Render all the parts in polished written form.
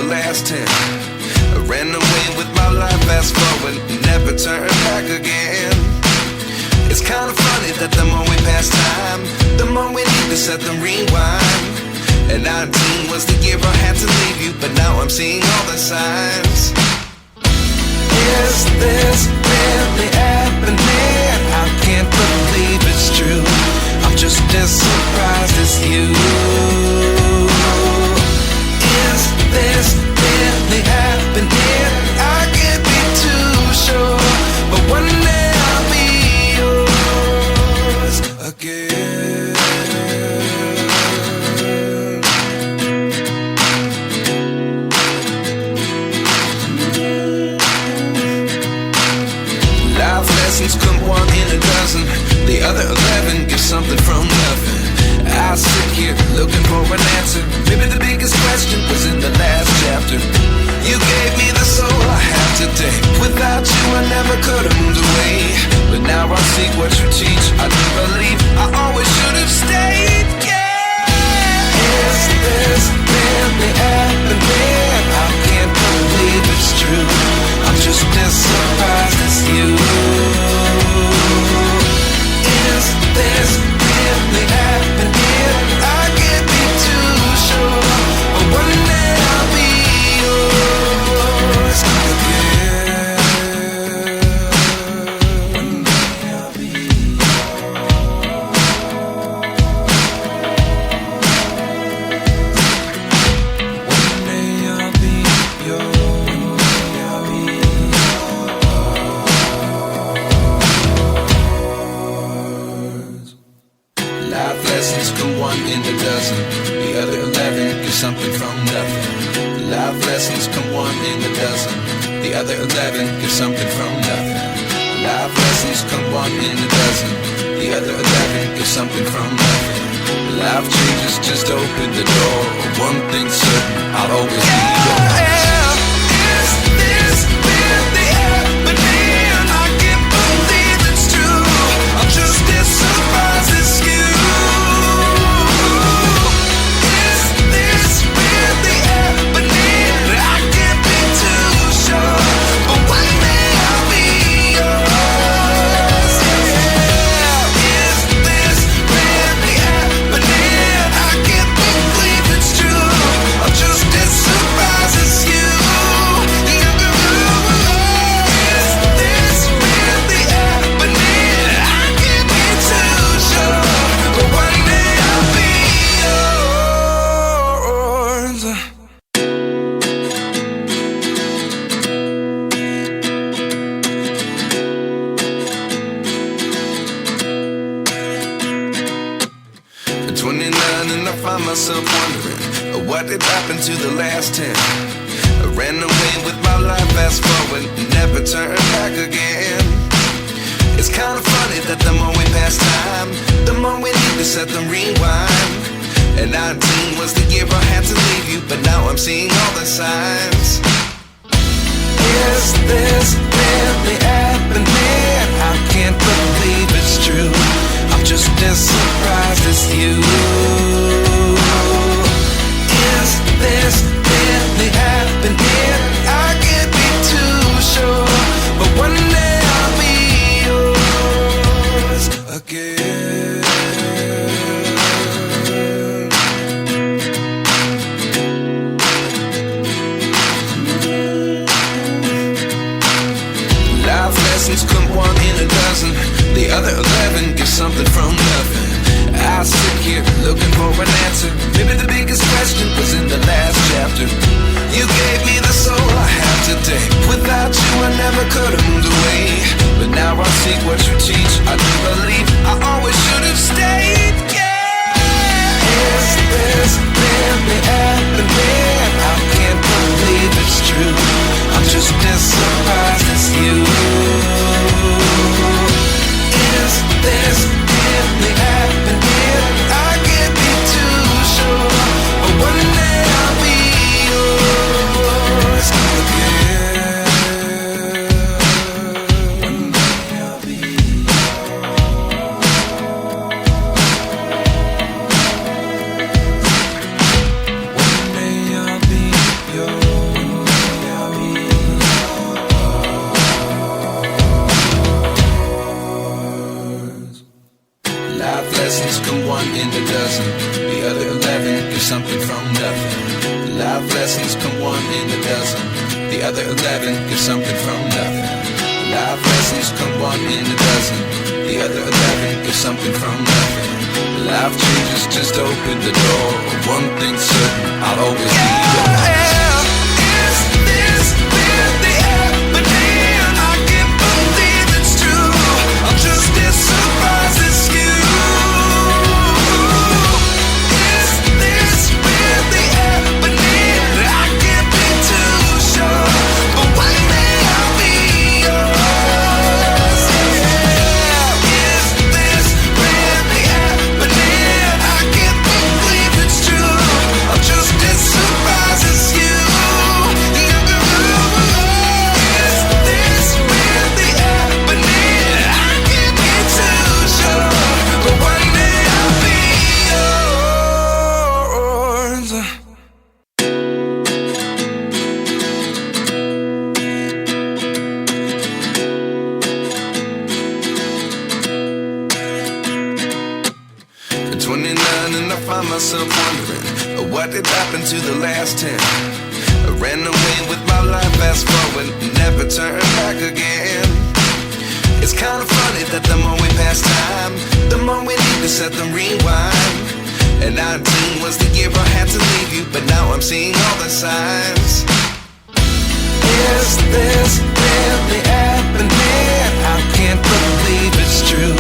last 10. I ran away with my life, fast forward, never turn back again. It's kind of funny that the more we pass time, the more we need to set the rewind. And 19 was the year I had to leave you, but now I'm seeing all the signs. Is this really happening? I can't believe it's true. I'm just as surprised as you. Is this really happening? I can't be too sure, but one day I'll be yours again. Life lessons come one in a dozen. The other 11 give something from nothing. I sit here looking for an answer. Maybe the biggest question was in the last chapter. You gave me the soul I have today. Without you I never could have moved away. But now I see what you teach. I do believe I always should have stayed. Yeah. Is this really happening? I can't believe it's true. I'm just as surprised as you. Is this really happening? I can't be too sure, but one day I'll be yours again. One day I'll be yours. One day I'll be yours. Life lessons come one in a dozen. The other 11 give something from nothing. Life lessons come one in a dozen. The other 11 give something from nothing. Life lessons come one in a dozen. The other 11 give something from nothing. Life changes just open the door. One thing's certain, I'll always be yours. Is this really happening? I can't believe it's true. I'm just as surprised as you. Is this really happening? I can't be too sure, but one day I'll be yours. Yeah. Is this really happening? I can't believe it's true. I'm just as surprised as you. Is this really happening? I can't be too sure, but one day I'll be yours. At 29 and I find myself wondering what did happen to the last 10. I ran away with my life, fast forward, never turn back again. It's kind of funny that the more we pass time, the more we need to set the rewind. And 19 was the year I had to leave you, but now I'm seeing all the signs. Is this really happening? I can't believe it's true. I'm just as surprised as you. Is this really happening? I can't be too sure, but one day I'll be yours again. Life lessons come one in a dozen. The other 11 give something from nothing. I sit here looking for an answer. Maybe the biggest question was in the last chapter. You gave me the soul I have today. Without you I never could have moved away. But now I see what you teach. I do believe I always should have stayed. Yeah. Is this really happening? I can't believe it's true. I'm just as surprised as you. Is this really happening? I can't be too sure, but one day I'll be yours again. One day I'll be yours. come one in a dozen. The other 11 give something from nothing. Life lessons come one in a dozen. The other 11 give something from nothing. Life changes just open the door. One thing's certain, I'll always be yours. Is this really happening? I can't believe it's true. I'm just as surprised as you. Is this really happening? I can't be too sure, but one day I'll be yours. Is this really happening? I can't believe it's true. I'm just as surprised as you. Is this really happening? I can't be too sure, but one day I'll be yours. At 29 and I find myself wondering, what did happen to the last 10? I ran away with my life, fast forward, never turn back again. It's kind of funny that the more we pass time, the more we need to set the rewind. And 19 was the year I had to leave you, but now I'm seeing all the signs. Is this really happening? I can't believe it's true.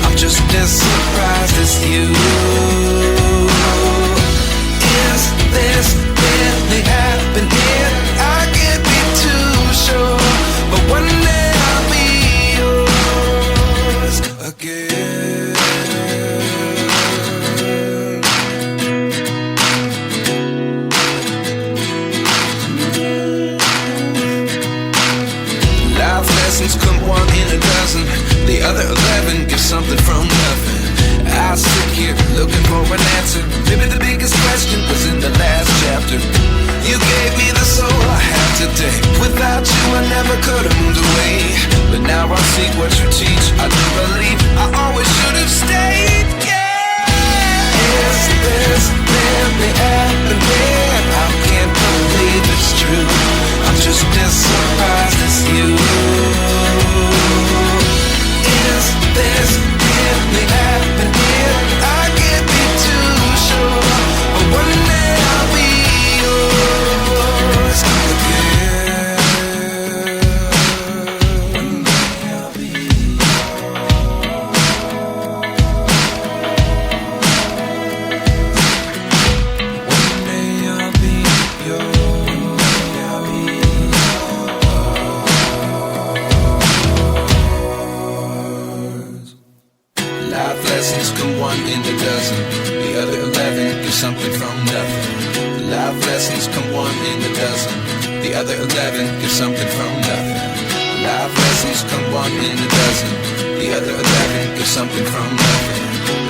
I'm just as surprised as you. Is this really happening? I can't be too sure, but one day I'll be yours again. Life lessons come one in a dozen. The other 11 give something from nothing. I sit here looking for an answer. Maybe the biggest question was in the last chapter. You gave me the soul I have today. Without you I never could have moved away. But now I see what you teach. I do believe I always should have stayed. Yeah. Is this really happening? I can't believe it's true. I'm just as surprised as you. Is this really happening? I can't be too sure, but one day I'll be yours again. One day I'll be yours. One day I'll be yours. One day I'll be yours. Life lessons come one in a dozen. The other 11 give something from nothing. Life lessons come one in a dozen. The other 11 give something from nothing. Life lessons come one in a dozen. The other 11 give something from nothing.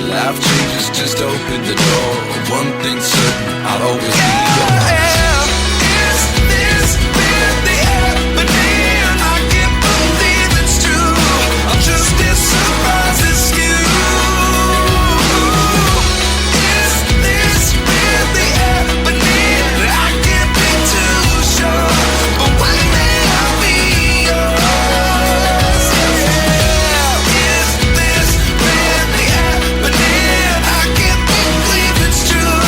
Life changes just open the door. One thing's certain, I'll always be yours. Is this really happening? I can't believe it's true. I'm just as surprised as you. Is this really happening? I can't be too sure, but one day I'll be yours. Is this really happening? I can't believe it's true.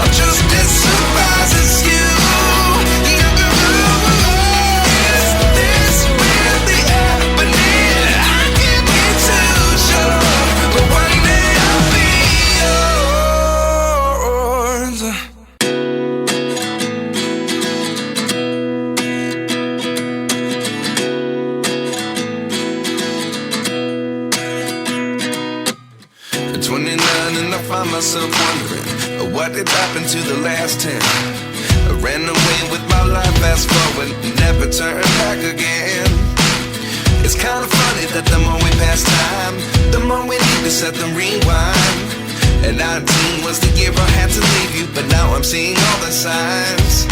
I'm just as surprised as you. Is this really happening? I can't be too sure, but one day I'll be yours. At 29 and I find myself wondering, what did happen to the last 10? I ran away with my life, fast forward, never turn back again. It's kind of funny that the more we pass time, the more we need to set the rewind. And 19 was the year I had to leave you, but now I'm seeing all the signs.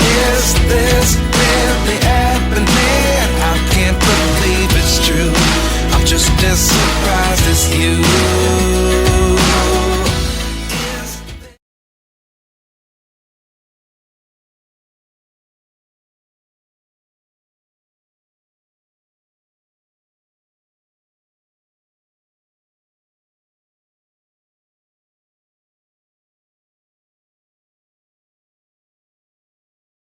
Is this really happening? I can't believe it's true. I'm just as surprised as you.